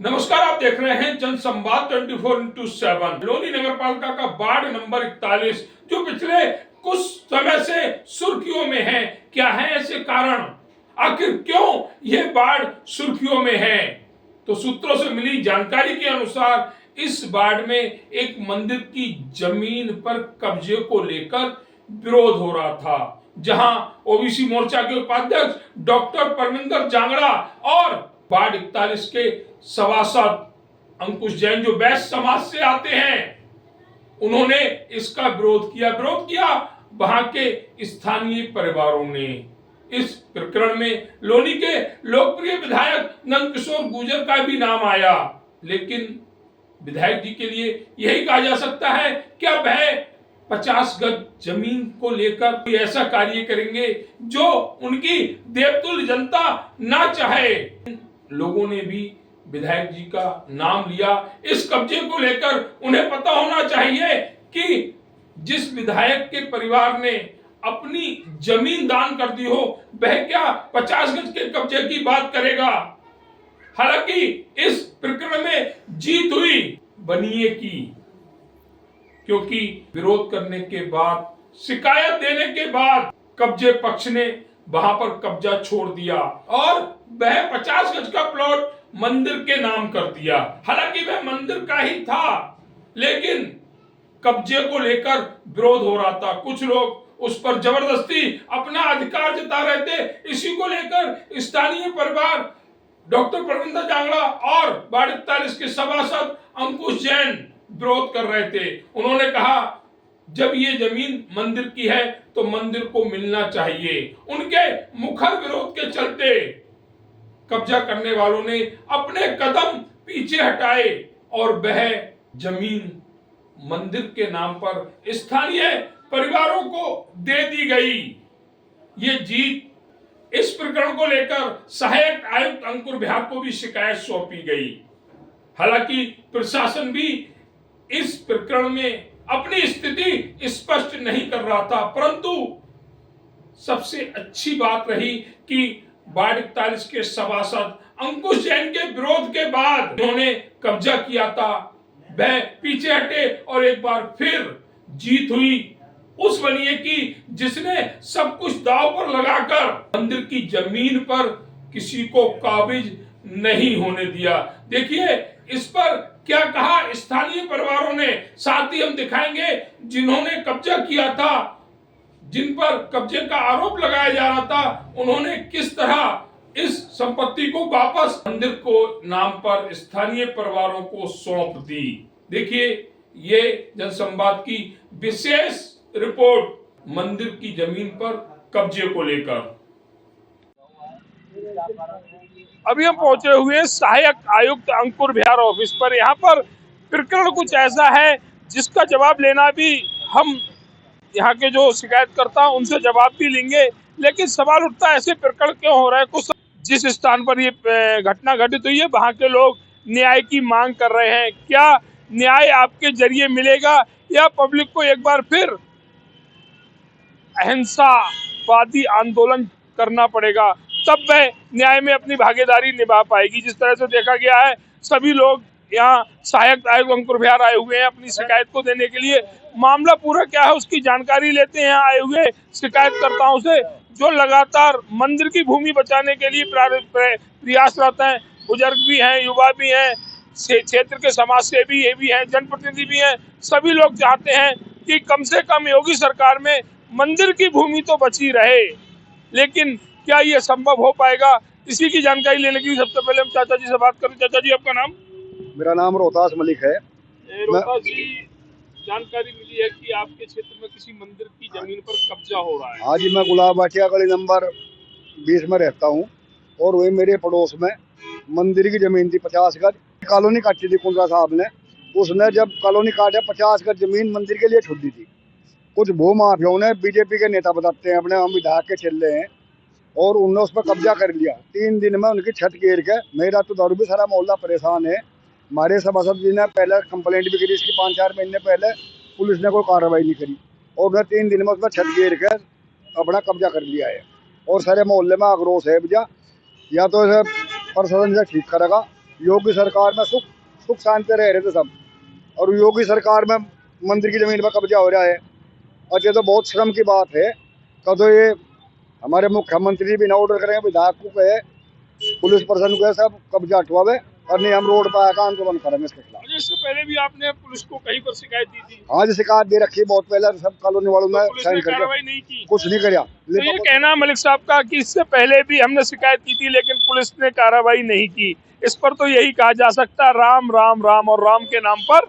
नमस्कार, आप देख रहे हैं जनसंवाद 24x7। लोनी नगर पालिका का वार्ड नंबर 41 जो पिछले कुछ समय से सुर्खियों में है। क्या है ऐसे कारण, आखिर क्यों ये वार्ड सुर्खियों में है? तो सूत्रों से मिली जानकारी के अनुसार इस वार्ड में एक मंदिर की जमीन पर कब्जे को लेकर विरोध हो रहा था, जहां ओबीसी मोर्चा के उपाध्यक्ष डॉक्टर परमिंदर जांगड़ा और वार्ड 41 के सभासद अंकुश जैन जो वैश्य समाज से आते हैं, उन्होंने इसका विरोध किया। वहां के स्थानीय परिवारों ने इस प्रकरण में लोनी के लोकप्रिय विधायक नंदकिशोर गुर्जर का भी नाम आया, लेकिन विधायक जी के लिए यही कहा जा सकता है, क्या वह 50 गज जमीन को लेकर कोई ऐसा कार्य करेंगे जो उनकी देवतुल्य जनता ना चाहे? लोगों ने भी विधायक जी का नाम लिया। इस कब्जे को लेकर उन्हें पता होना चाहिए कि जिस विधायक के परिवार ने अपनी जमीन दान कर दी हो, वह क्या 50 गज के कब्जे की बात करेगा? हालांकि इस प्रकरण में जीत हुई बनिए की, क्योंकि विरोध करने के बाद, शिकायत देने के बाद कब्जे पक्ष ने वहां पर कब्जा छोड़ दिया और वह 50 गज का प्लॉट मंदिर के नाम कर दिया। हालांकि वह मंदिर का ही था, लेकिन कब्जे को लेकर विरोध हो रहा था। कुछ लोग उस पर जबरदस्ती अपना अधिकार जता रहे थे। इसी को लेकर स्थानीय परिवार डॉक्टर परमिंदर जांगड़ा और वार्ड 41 के सभासद अंकुश जैन विरोध कर रहे थे। उन्होंने कहा, जब ये जमीन मंदिर की है तो मंदिर को मिलना चाहिए। उनके मुखर विरोध के चलते कब्जा करने वालों ने अपने कदम पीछे हटाए और वह जमीन मंदिर के नाम पर स्थानीय परिवारों को दे दी गई। ये जीत, इस प्रकरण को लेकर सहायक आयुक्त अंकुर बिहार को भी शिकायत सौंपी गई। हालांकि प्रशासन भी इस प्रकरण में अपनी स्थिति स्पष्ट नहीं कर रहा था, परंतु सबसे अच्छी बात रही कि वार्ड 41 के सभासद अंकुश जैन के विरोध के बाद उन्होंने कब्जा किया था, वह पीछे हटे और एक बार फिर जीत हुई उस बनिए की जिसने सब कुछ दांव पर लगाकर मंदिर की जमीन पर किसी को काबिज नहीं होने दिया। देखिए इस पर क्या कहा स्थानीय परिवारों ने, साथ ही हम दिखाएंगे जिन्होंने कब्जा किया था, जिन पर कब्जे का आरोप लगाया जा रहा था, उन्होंने किस तरह इस संपत्ति को वापस मंदिर को नाम पर स्थानीय परिवारों को सौंप दी। देखिए ये जनसंवाद की विशेष रिपोर्ट मंदिर की जमीन पर कब्जे को लेकर। अभी हम पहुंचे हुए सहायक आयुक्त अंकुर बिहार ऑफिस पर। यहाँ पर प्रकरण कुछ ऐसा है जिसका जवाब लेना भी हम यहाँ के जो शिकायतकर्ता उनसे जवाब भी लेंगे, लेकिन सवाल उठता है ऐसे प्रकरण क्यों हो रहा है? कुछ जिस स्थान पर ये घटना घटित हुई है वहां के लोग न्याय की मांग कर रहे हैं। क्या न्याय आपके जरिए मिलेगा या पब्लिक को एक बार फिर अहिंसावादी आंदोलन करना पड़ेगा, तब वह न्याय में अपनी भागीदारी निभा पाएगी? जिस तरह से देखा गया है, सभी लोग यहाँ सहायक आयुक्त अंकुर बिहार आए हुए हैं अपनी शिकायत को देने के लिए। मामला पूरा क्या है उसकी जानकारी लेते हैं आए हुए शिकायतकर्ताओं से, जो लगातार मंदिर की भूमि बचाने के लिए प्रयासरत हैं। बुजुर्ग भी हैं, युवा भी हैं, क्षेत्र के समाज सेवी भी हैं, जनप्रतिनिधि भी हैं। सभी लोग चाहते हैं कि कम से कम योगी सरकार में मंदिर की भूमि तो बची रहे, लेकिन क्या ये संभव हो पाएगा? इसी की जानकारी लेने के लिए सबसे पहले हम चाचा जी से बात करें। चाचा जी, आपका नाम? मेरा नाम रोहतास मलिक है। रोहतास जी, जानकारी मिली है कि आपके क्षेत्र में किसी मंदिर की जमीन पर कब्जा हो रहा है। हाँ जी, मैं गुलाब बाटिया गली नंबर 20 में रहता हूँ और वही मेरे पड़ोस में मंदिर की जमीन थी 50 गज। कॉलोनी काटी थी कुंद्रा साहब ने। उसने जब कॉलोनी काटे 50 गज जमीन मंदिर के लिए छोड़ दी थी। कुछ भू माफियाओं ने, बीजेपी के नेता बताते हैं अपने, हम विधायक के चेले हैं, और उन्होंने उस पर कब्जा कर लिया। 3 दिन में उनकी छत गिर के, मेरा तो दारू भी सारा मोहल्ला परेशान है। हमारे सभासद जी ने पहले कंप्लेंट भी करी, इसकी 5-4 महीने पहले पुलिस ने कोई कार्रवाई नहीं करी और उन्हें 3 दिन में उसमें छत गिर के अपना कब्जा कर लिया है। और सारे मोहल्ले में आक्रोश है। या तो इसे प्रशासन से ठीक करेगा योगी सरकार में सुख सुख शांति रह रहे थे सब, और योगी सरकार में मंदिर की जमीन पर कब्जा हो रहा है। और ये तो बहुत शर्म की बात है। कदो ये हमारे मुख्यमंत्री भी ना ऑर्डर करें, विधायक को कहे, पुलिस प्रशासन को कहे, सब कब्जा हटवावे, और नहीं हम रोड पर आकर आंदोलन करेंगे इसके खिलाफ। इससे पहले भी आपने पुलिस को कहीं पर शिकायत दी थी? हाँ जी, शिकायत दे रखी है बहुत पहले, सब कॉलोनी वालों ने पुलिस साइन ने करके कार्रवाई नहीं की? कुछ नहीं कराया। तो ये कहना मलिक साहब का कि इससे पहले भी हमने शिकायत की थी लेकिन पुलिस ने कार्रवाई नहीं की, इस पर तो यही कहा जा सकता है राम राम राम और राम के नाम पर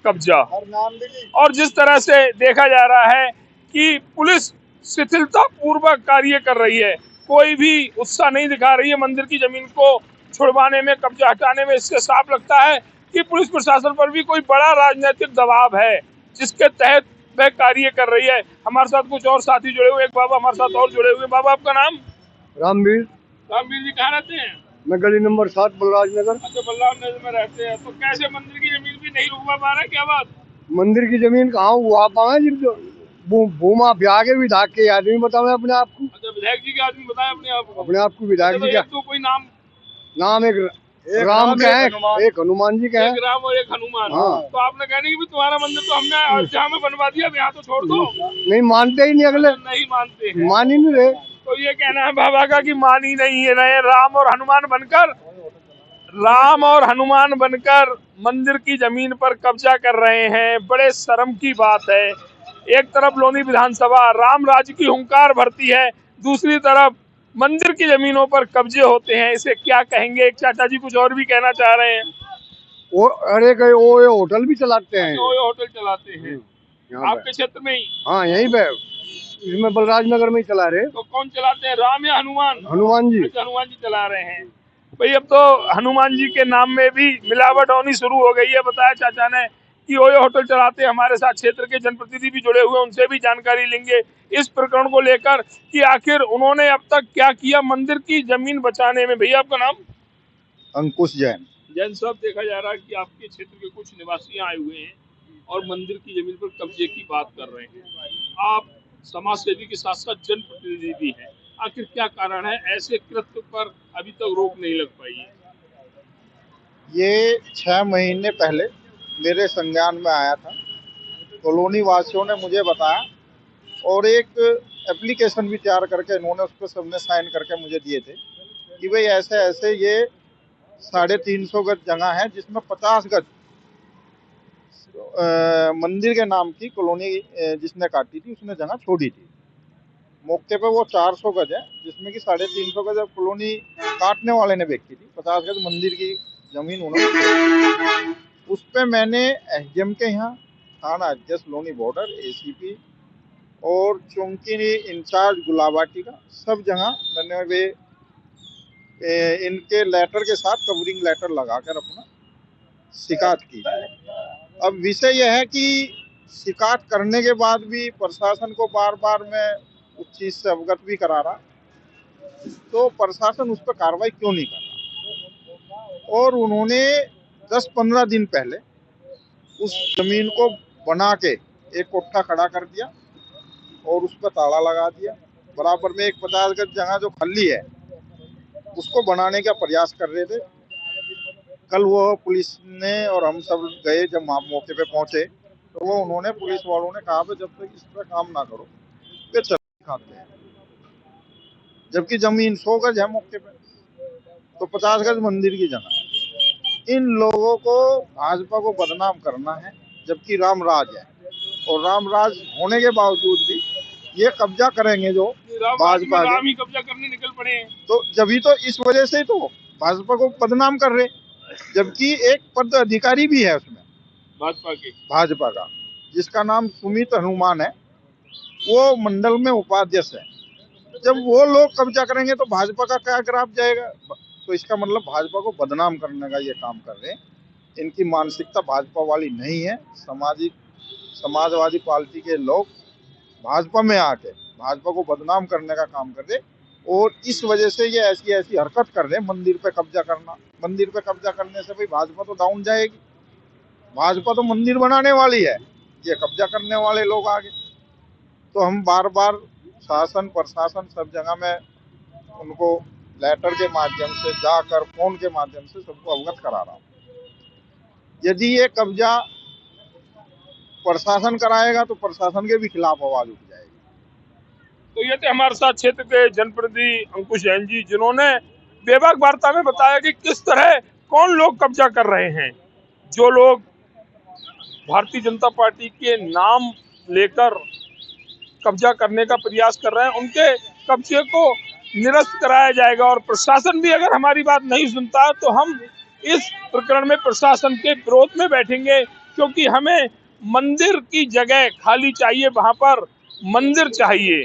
कब्जा। हर नाम भी नहीं। और जिस तरह से देखा जा रहा है कि पुलिस शिथिलता पूर्वक कार्य कर रही है, कोई भी उत्साह नहीं दिखा रही है मंदिर की जमीन को छुड़वाने में, कब्जा हटाने में। इससे साफ लगता है कि पुलिस प्रशासन पर भी कोई बड़ा राजनीतिक दबाव है जिसके तहत वह कार्य कर रही है। हमारे साथ कुछ और साथी जुड़े हुए, एक बाबा हमारे साथ और जुड़े हुए। बाबा, आपका नाम? रामवीर। रामवीर जी, कहाँ रहते हैं? मैं गली नंबर 7 बलराज नगर। अच्छा, बल्लाव नगर में रहते हैं। तो कैसे मंदिर की जमीन भी नहीं रुकवा पा रहा है, क्या बात? मंदिर की जमीन कहाँ हुआ पाए, भूमा ब्याह के विधायक के आदमी बताओ अपने आप को। अच्छा, विधायक जी के आदमी बताए अपने आप को? अपने आप को विधायक जी क्या? तो कोई नाम नाम एक राम का है, एक हनुमान जी का है। एक राम और एक हनुमान। हाँ। तो आपने कहने की भी तुम्हारा मंदिर तो हमने अयोध्या में बनवा दिया, अब यहाँ तो छोड़ दो। नहीं मानते ही नहीं, अगले नहीं मानते हैं। मान ही नहीं रहे। तो ये कहना है बाबा का कि मान ही नहीं है रहे, राम और हनुमान बनकर मंदिर की जमीन पर कब्जा कर रहे हैं। बड़े शर्म की बात है। एक तरफ लोनी विधानसभा राम राज्य की हुंकार भरती है, दूसरी तरफ मंदिर की जमीनों पर कब्जे होते हैं। इसे क्या कहेंगे? एक चाचा जी कुछ और भी कहना चाह रहे हैं। वो अरे कहीं वो ये होटल भी चलाते हैं। तो ये होटल चलाते हैं आपके क्षेत्र में ही? हाँ, यहीं पे इसमें बलराज नगर में ही चला रहे। तो कौन चलाते हैं, राम या हनुमान? हनुमान जी। अच्छा, हनुमान जी चला रहे हैं। भाई, अब तो हनुमान जी के नाम में भी मिलावट होनी शुरू हो गई है। बताया चाचा ने कि ओयो होटल चलाते हैं। हमारे साथ क्षेत्र के जनप्रतिनिधि भी जुड़े हुए, उनसे भी जानकारी लेंगे इस प्रकरण को लेकर कि आखिर उन्होंने अब तक क्या किया मंदिर की जमीन बचाने में। भैया, आपका नाम? अंकुश जैन। जैन साहब, देखा जा रहा है कि आपके क्षेत्र के कुछ निवासी आए हुए हैं और मंदिर की जमीन पर कब्जे की बात कर रहे हैं। आप समाज सेवी के साथ साथ जनप्रतिनिधि भी हैं, आखिर क्या कारण है ऐसे कृत्य पर अभी तक रोक नहीं लग पाई है? ये 6 महीने पहले मेरे संज्ञान में आया था। कॉलोनी वासियों ने मुझे बताया और एक एप्लीकेशन भी तैयार करके इन्होंने उस पर सबने साइन करके मुझे दिए थे कि भाई ऐसे ऐसे ये 350 गज जगह है जिसमें 50 गज मंदिर के नाम की कॉलोनी जिसने काटी थी उसने जगह छोड़ी थी। मौके पे वो 400 गज है जिसमें कि 350 गज कॉलोनी काटने वाले ने बेची थी, 50 गज मंदिर की जमीन उन्होंने। उस पे मैंने एसडीएम के यहाँ, थाना अध्यक्ष लोनी बॉर्डर, एसीपी और चौकी इंचार्ज गुलाबाटी का सब जगह मैंने वे इनके लेटर के साथ कवरिंग लेटर लगाकर अपना शिकायत की। अब विषय यह है कि शिकायत करने के बाद भी प्रशासन को बार बार मैं उस चीज़ से अवगत भी करा रहा, तो प्रशासन उस पर कार्रवाई क्यों नहीं कर रहा। और उन्होंने 10-15 दिन पहले उस जमीन को बना के एक कोठा खड़ा कर दिया और उस पर ताला लगा दिया। बराबर में एक 50 गज जगह जो खाली है उसको बनाने का प्रयास कर रहे थे। कल वो पुलिस ने और हम सब गए, जब मौके पे पहुंचे तो वो उन्होंने पुलिस वालों ने कहा जब तक इस पर काम ना करो वे चल खाते हैं, जबकि जमीन 100 गज है मौके पे, तो 50 गज मंदिर की जगह है। इन लोगों को भाजपा को बदनाम करना है, जबकि राम राज है और राम राज होने के बावजूद भी ये कब्जा करेंगे जो भाजपा राम ही कब्जा करने निकल पड़े हैं। तो जब तो इस वजह से तो भाजपा को बदनाम कर रहे, जबकि एक पद अधिकारी भी है उसमें भाजपा का जिसका नाम सुमित हनुमान है, वो मंडल में उपाध्यक्ष है। जब वो लोग कब्जा करेंगे तो भाजपा का क्या ग्राफ जाएगा। तो इसका मतलब भाजपा को बदनाम करने का ये काम कर रहे हैं। इनकी मानसिकता भाजपा वाली नहीं है। समाजवादी पार्टी के लोग भाजपा में आके भाजपा को बदनाम करने का काम कर रहे और इस वजह से ये ऐसी हरकत कर रहे हैं। मंदिर पे कब्जा करना, मंदिर पे कब्जा करने से भाई भाजपा तो डाउन जाएगी। भाजपा तो मंदिर बनाने वाली है, ये कब्जा करने वाले लोग आगे। तो हम बार बार शासन प्रशासन सब जगह में उनको लेटर के माध्यम से, जाकर फोन के माध्यम से सबको अवगत करा रहा हूँ। यदि ये कब्जा प्रशासन कराएगा तो प्रशासन के भी खिलाफ आवाज उठ जाएगी। तो ये थे हमारे साथ क्षेत्र के जनप्रतिनिधि अंकुश जैन जी, जिन्होंने बेबाक वार्ता में बताया कि किस तरह कौन लोग कब्जा कर रहे हैं। जो लोग भारतीय जनता पार्टी के नाम लेकर कब्जा करने का प्रयास कर रहे हैं, उनके कब्जे को निरस्त कराया जाएगा। और प्रशासन भी अगर हमारी बात नहीं सुनता तो हम इस प्रकरण में प्रशासन के विरोध में बैठेंगे, क्योंकि हमें मंदिर की जगह खाली चाहिए, वहां पर मंदिर चाहिए।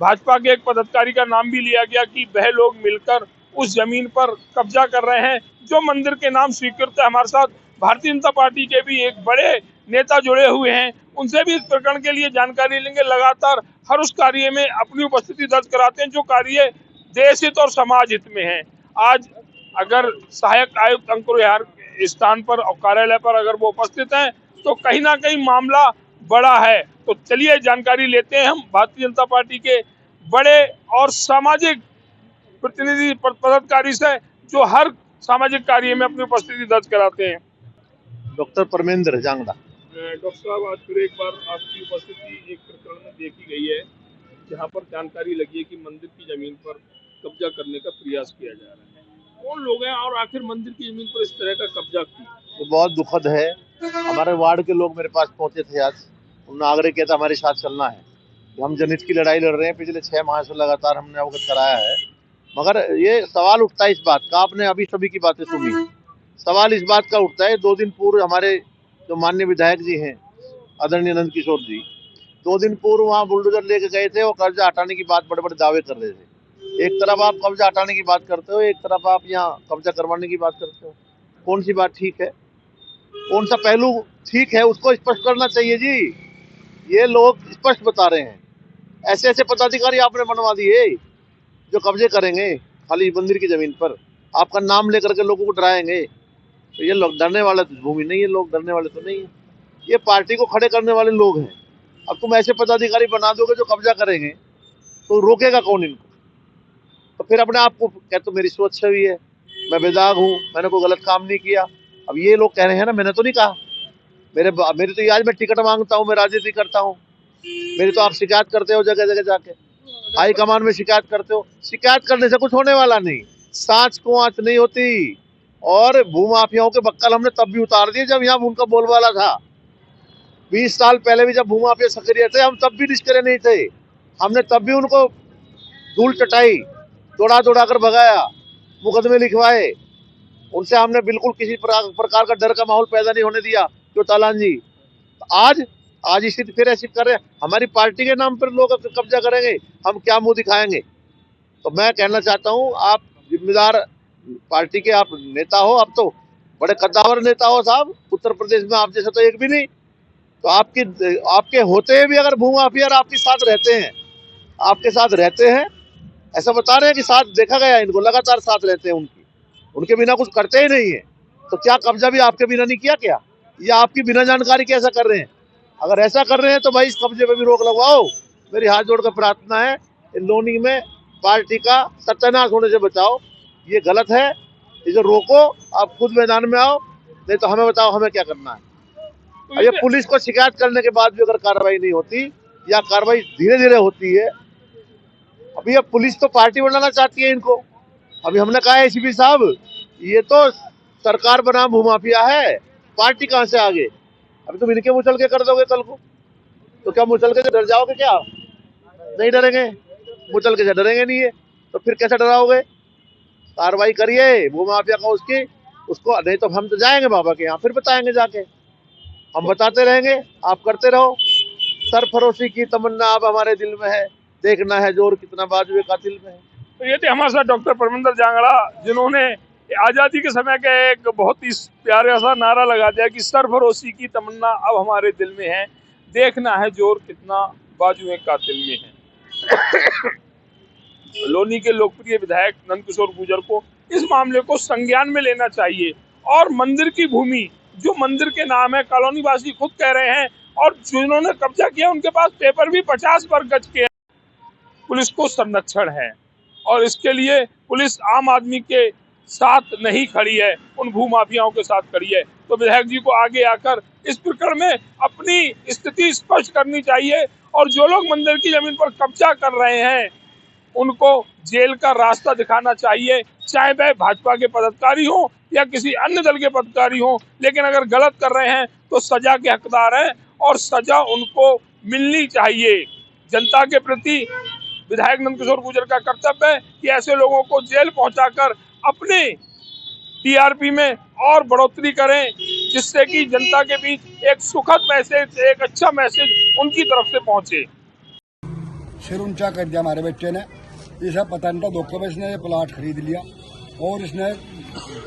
भाजपा के एक पदाधिकारी का नाम भी लिया गया कि वह लोग मिलकर उस जमीन पर कब्जा कर रहे हैं जो मंदिर के नाम स्वीकृत है। हमारे साथ भारतीय जनता पार्टी के भी एक बड़े नेता जुड़े हुए हैं, उनसे भी इस प्रकरण के लिए जानकारी लेंगे। लगातार हर उस कार्य में अपनी उपस्थिति दर्ज कराते हैं जो कार्य देश हित और समाज हित में है। आज अगर सहायक आयुक्त अंकुर यार स्थान पर और कार्यालय पर अगर वो उपस्थित हैं तो कहीं ना कहीं मामला बड़ा है। तो चलिए जानकारी लेते हैं हम भारतीय जनता पार्टी के बड़े और सामाजिक प्रतिनिधि पदाधिकारी से, जो हर सामाजिक कार्य में अपनी उपस्थिति दर्ज कराते हैं। डॉक्टर परमेंद्र जांगड़ा। डॉक्टर साहब, आज फिर एक बार आपकी उपस्थिति एक प्रकरण में देखी गई है जहां पर जानकारी लगी है कि मंदिर की जमीन पर कब्जा करने का प्रयास किया जा रहा है। कौन लोग हैं और आखिर मंदिर की जमीन पर इस तरह का कब्जा किया? तो बहुत दुखद है। हमारे वार्ड के लोग मेरे पास पहुंचे थे आज, उन्होंने आग्रह किया था हमारे साथ चलना है। हम जनहित की लड़ाई लड़ रहे हैं, पिछले 6 माह से लगातार हमने अवगत कराया है। मगर ये सवाल उठता है इस बात का, आपने अभी सभी की बातें सुनी, सवाल इस बात का उठता है। 2 दिन पूर्व हमारे जो माननीय विधायक जी हैं आदरणीय नंद किशोर जी, 2 दिन पूर्व वहाँ बुलडोजर लेके गए थे और कर्जा हटाने की बात बड़े बड़े दावे कर रहे थे। एक तरफ आप कब्जा हटाने की बात करते हो, एक तरफ आप यहाँ कब्जा करवाने की बात करते हो। कौन सी बात ठीक है, कौन सा पहलू ठीक है, उसको स्पष्ट करना चाहिए जी। ये लोग स्पष्ट बता रहे हैं, ऐसे ऐसे पदाधिकारी आपने बनवा दिए जो कब्जे करेंगे खाली मंदिर की जमीन पर, आपका नाम लेकर के लोगों को डराएंगे। तो ये लोग डरने वाला भूमि नहीं है, लोग डरने वाले तो नहीं है, ये पार्टी को खड़े करने वाले लोग हैं। अब तुम ऐसे पदाधिकारी बना दोगे जो कब्जा करेंगे तो रोकेगा कौन इनको? तो फिर अपने आप को कहते तो मेरी सोच छवि है, मैं बेदाग हूँ, मैंने कोई गलत काम नहीं किया। अब ये लोग कह रहे हैं ना, मैंने तो नहीं कहा, मेरी तो आज मैं टिकट मांगता हूँ, मैं राजनीति करता हूँ, मेरी तो आप शिकायत करते हो जगह जगह जाके, हाई कमान में शिकायत करते हो। शिकायत करने से कुछ होने वाला नहीं, सांच को आंच नहीं होती। और भूमाफियाओं के बक्कल हमने तब भी उतार दिए जब यहाँ उनका बोलबाला था। 20 साल पहले भी जब भूमाफिया सक्रिय थे, हम तब भी निष्क्रिय नहीं थे, हमने तब भी उनको धूल चटाई, दौड़ा दौड़ा कर भगाया, मुकदमे लिखवाए, उनसे हमने बिल्कुल किसी प्रकार का डर का माहौल पैदा नहीं होने दिया। जो तालान जी आज स्थिति फिर ऐसी कर रहे हैं, हमारी पार्टी के नाम पर लोग कब्जा करेंगे, हम क्या मुंह दिखाएंगे? तो मैं कहना चाहता हूं, आप जिम्मेदार पार्टी के आप नेता हो, अब तो बड़े कद्दावर नेता हो साहब, उत्तर प्रदेश में आप जैसा तो एक भी नहीं। तो आपके होते भी अगर भूमाफिया आपके साथ रहते हैं, ऐसा बता रहे हैं कि साथ देखा गया, इनको लगातार साथ रहते हैं, उनके बिना कुछ करते ही नहीं है। तो क्या कब्जा भी आपके बिना नहीं किया क्या, या आपकी बिना जानकारी के ऐसा कर रहे हैं? अगर ऐसा कर रहे हैं तो भाई इस कब्जे पे भी रोक लगवाओ। मेरी हाथ जोड़कर प्रार्थना है, लोनी में पार्टी का सत्यानाश होने से बचाओ, ये गलत है, इसे रोको। आप खुद मैदान में आओ, नहीं तो हमें बताओ हमें क्या करना है। और ये पुलिस को शिकायत करने के बाद भी अगर कार्रवाई नहीं होती या कार्रवाई धीरे धीरे होती है, अभी ये पुलिस तो पार्टी बनाना चाहती है इनको। अभी हमने कहा है एसीपी साहब, ये तो सरकार बनाम भूमाफिया है, पार्टी कहाँ से आगे? अभी तुम इनके मुचल के कर दोगे कल को, तो क्या मुचल के डर जाओगे? क्या नहीं डरेंगे? मुचल के से डरेंगे नहीं है तो फिर कैसे डराओगे? कार्रवाई करिए भूमाफिया का, उसको नहीं तो हम तो जाएंगे बाबा के यहाँ, फिर बताएंगे जाके, हम बताते रहेंगे, आप करते रहो। सरफरोशी की तमन्ना अब हमारे दिल में है, देखना है जोर कितना बाजुए कातिल में है। तो ये थे हमारे साथ डॉक्टर परमेंद्र जांगड़ा, जिन्होंने आजादी के समय का एक बहुत ही प्यारा सा नारा लगा दिया कि सरफरोशी की तमन्ना अब हमारे दिल में है, देखना है जोर कितना बाजुए कातिल में है। लोनी के लोकप्रिय विधायक नंद किशोर गुर्जर को इस मामले को संज्ञान में लेना चाहिए और मंदिर की भूमि जो मंदिर के नाम है, कॉलोनी वासी खुद कह रहे हैं, और जिन्होंने कब्जा किया उनके पास पेपर भी 50 वर्ग गज के, पुलिस को संरक्षण है और इसके लिए पुलिस आम आदमी के साथ नहीं खड़ी है, उन भूमाफियाओं के साथ खड़ी है। तो विधायक जी को आगे आकर इस प्रकरण में अपनी स्थिति स्पष्ट करनी चाहिए और जो लोग मंदिर की जमीन पर कब्जा कर रहे हैं उनको जेल का रास्ता दिखाना चाहिए, चाहे वह भाजपा के पदाधिकारी हो या किसी अन्य दल के पदाधिकारी हो। लेकिन अगर गलत कर रहे हैं तो सजा के हकदार हैं और सजा उनको मिलनी चाहिए। जनता के प्रति विधायक नंदकिशोर गुर्जर का कर्तव्य है कि ऐसे लोगों को जेल पहुंचाकर अपने टीआरपी में और बढ़ोतरी करें, जिससे कि जनता के बीच एक सुखद मैसेज, एक अच्छा मैसेज उनकी तरफ से पहुंचे। सिर ऊंचा कर दिया हमारे बच्चे ने। इसे पता नहीं था, धोखे में इसने ये प्लाट खरीद लिया और इसने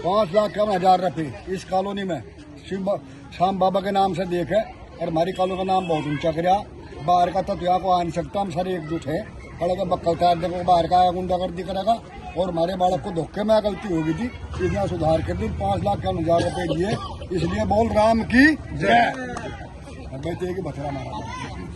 5,51,000 रुपये इस कॉलोनी में श्याम बाबा के नाम से देखे और हमारी कॉलोनी का नाम बहुत ऊंचा कराया। बाहर का तो यहाँ को आ नहीं सकता, हम सारे एकजुट है। खड़े बक्कल तार देखो बाहर का आया गुंडागर्दी करेगा और हमारे बालक को धोखे में गलती हो गई थी, इसने सुधार कर दी। 5,51,000 रुपये दिए, इसलिए बोल राम की जय। अब बचेगी बछड़ा मारा।